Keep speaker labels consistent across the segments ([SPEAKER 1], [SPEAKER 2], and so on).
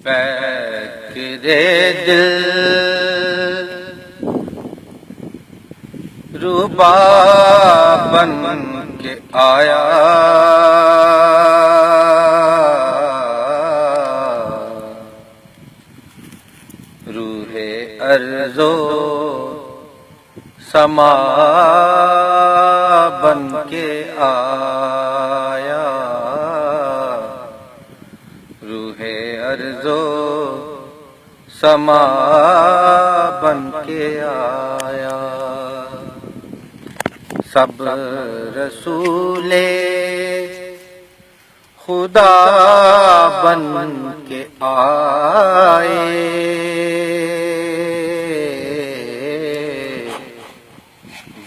[SPEAKER 1] فکرے دل ربا بن کے آیا، روح ارض و سما بن کے آیا، روح ارض و سما بن کے آیا، سب رسول خدا بن کے آئے،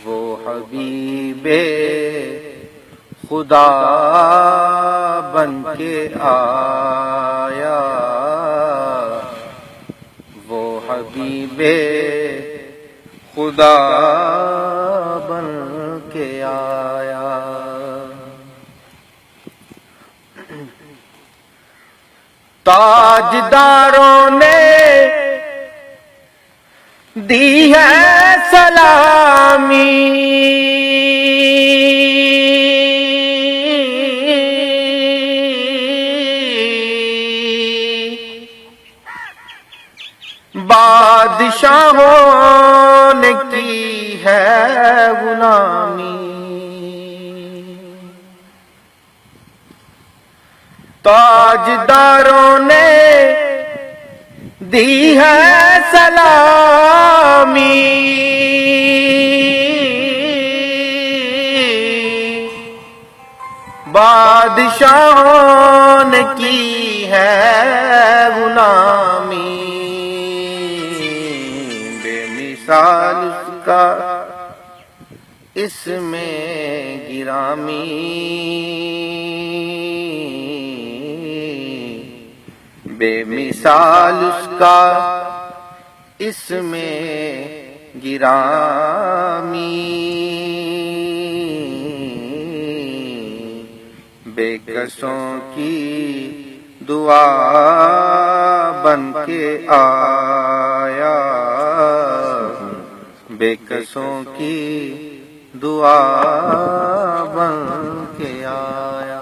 [SPEAKER 1] وہ حبیب خدا بن کے آیا، وہ حبیب خدا بن کے آیا۔ تاجداروں نے دی ہے سلامی، بادشاہوں نے کی ہے غلامی، تاجداروں نے دی ہے سلامی، بادشاہوں نے کی ہے غلامی، بے مثال اس کا اس میں گرامی، بے مثال اس کا اس میں گرامی، بے کسوں کی دعا بن کے آیا، بے کسوں کی دعا بن کے آیا۔